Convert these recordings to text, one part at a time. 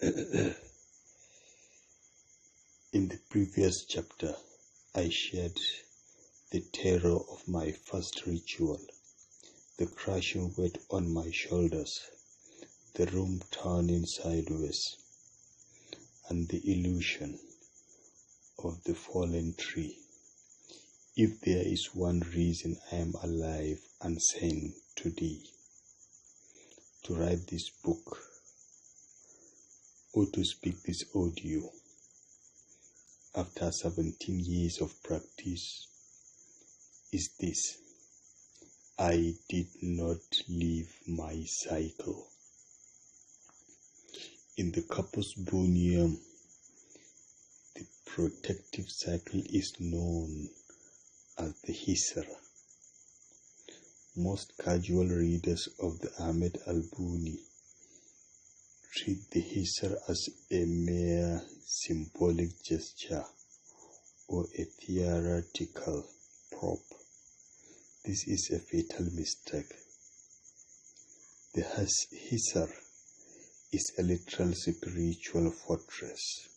In the previous chapter, I shared the terror of my first ritual, the crushing weight on my shoulders, the room turning sideways, and the illusion of the fallen tree. If there is one reason I am alive and sane today, to write this book or to speak this audio, after 17 years of practice, is this: I did not leave my cycle. In the Corpus Bonium, the protective cycle is known as the Hijra. Most casual readers of the Ahmed Al-Buni treat the Hijra as a mere symbolic gesture or a theoretical prop. This is a fatal mistake. The Hijra is a literal spiritual fortress.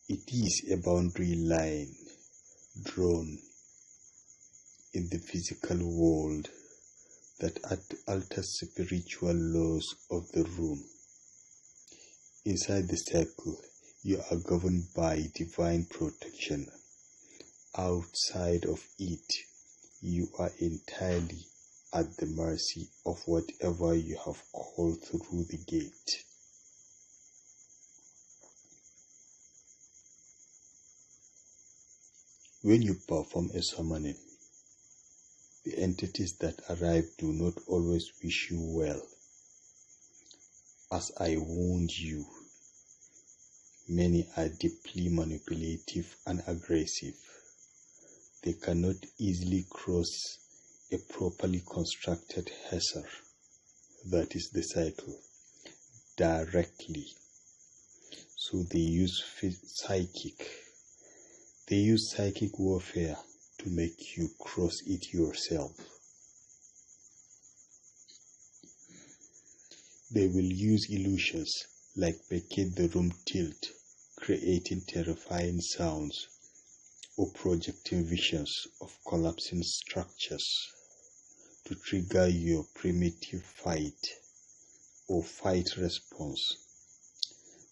It is a boundary line drawn in the physical world that alters spiritual laws of the room. Inside the circle, you are governed by divine protection. Outside of it, you are entirely at the mercy of whatever you have called through the gate. When you perform a summoning, the entities that arrive do not always wish you well. As I warned you, many are deeply manipulative and aggressive. They cannot easily cross a properly constructed Hijra, that is the cycle, directly. So they use psychic warfare to make you cross it yourself. They will use illusions like making the room tilt, creating terrifying sounds, or projecting visions of collapsing structures to trigger your primitive fight or fight response.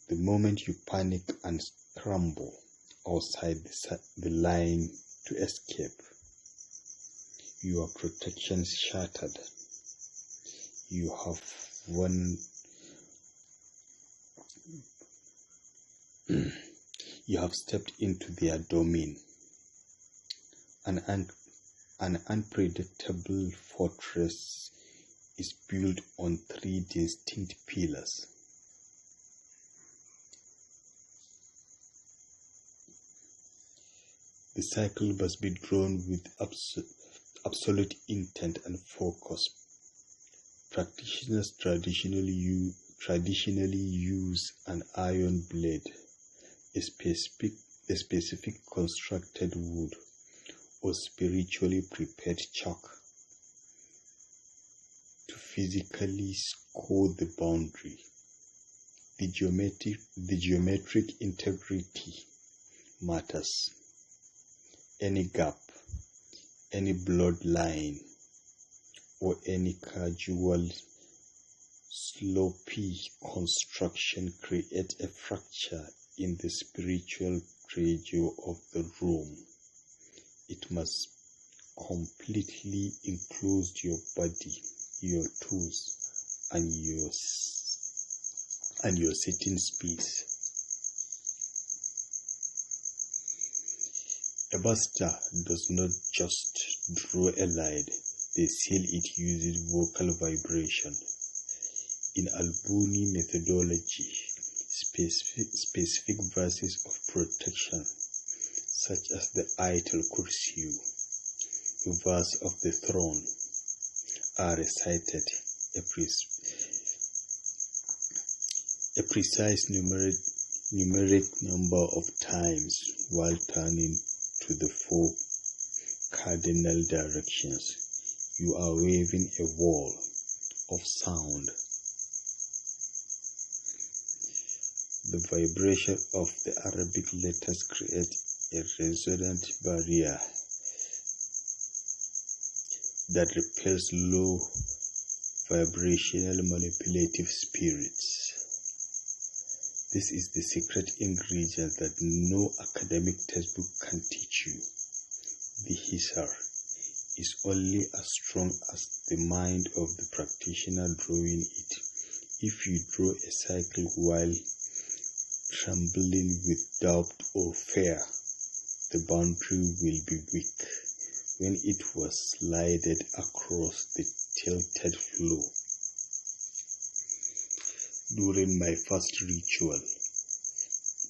The moment you panic and scramble outside the line to escape, your protections shattered. You have stepped into their domain. An unpredictable fortress is built on 3 distinct pillars. The cycle must be drawn with absolute intent and focus. Practitioners traditionally use an iron blade, a specific constructed wood, or spiritually prepared chalk to physically score the boundary. The geometric integrity matters. Any gap, any blood line, or any casual, sloppy construction creates a fracture in the spiritual treasure of the room. It must completely enclose your body, your tools, and your sitting space. A master does not just draw a line, they seal it using vocal vibration. In Al-Buni methodology, specific verses of protection, such as the Ayatul Kursi, the verse of the throne, are recited a precise numeric number of times while turning to the 4 cardinal directions. You are waving a wall, of sound. The vibration of the Arabic letters create a resonant barrier that repels low vibrational manipulative spirits. This is the secret ingredient that no academic textbook can teach you. The hisar is only as strong as the mind of the practitioner drawing it. If you draw a cycle while trembling with doubt or fear, the boundary will be weak when it was slided across the tilted floor. During my first ritual,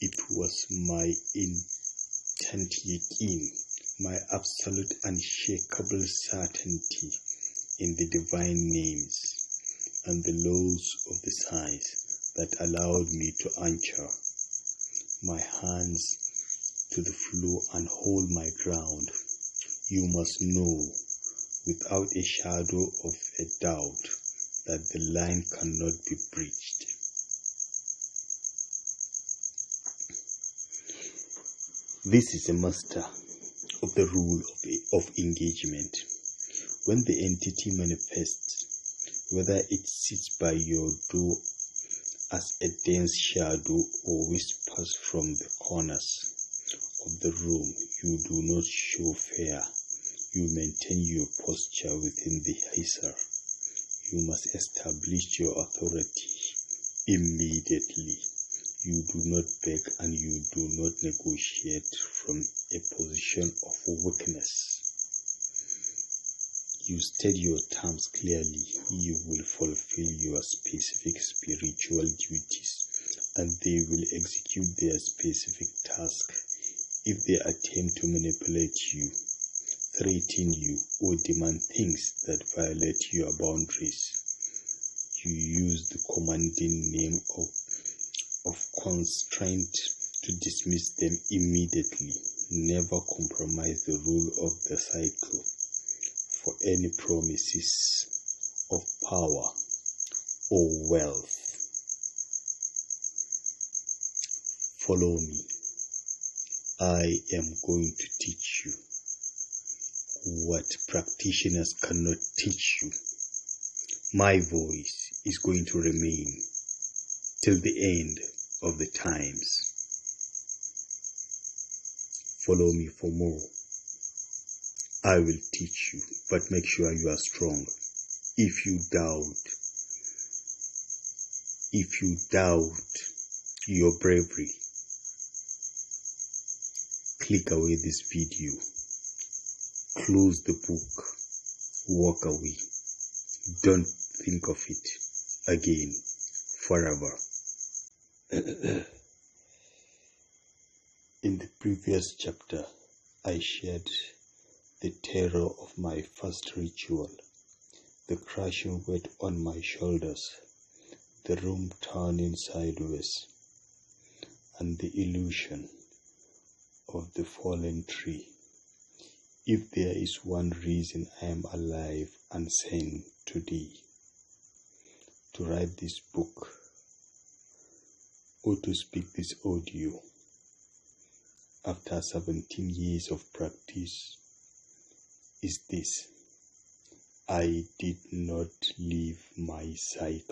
it was my intent yaqeen, my absolute unshakable certainty in the divine names and the laws of the science that allowed me to anchor my hands to the floor and hold my ground. You must know without a shadow of a doubt that the line cannot be breached. This is a master of the rule of engagement. When the entity manifests, whether it sits by your door as a dense shadow or whispers from the corners of the room, you do not show fear. You maintain your posture within the hisar. You must establish your authority immediately. You do not beg and you do not negotiate from a position of weakness. You state your terms clearly. You will fulfill your specific spiritual duties and they will execute their specific task. If they attempt to manipulate you, threaten you, or demand things that violate your boundaries, you use the commanding name of constraint to dismiss them immediately. Never compromise the rule of the cycle for any promises of power or wealth. Follow me. I am going to teach you what practitioners cannot teach you. My voice is going to remain till the end of the times. Follow me for more. I will teach you, but make sure you are strong. If you doubt your bravery, click away this video. Close the book. Walk away. Don't think of it again forever. In the previous chapter, I shared the terror of my first ritual, the crashing weight on my shoulders, the room turning sideways, and the illusion of the fallen tree. If there is one reason I am alive and sane today, to write this book or to speak this audio, after 17 years of practice, is this: I did not leave my cycle.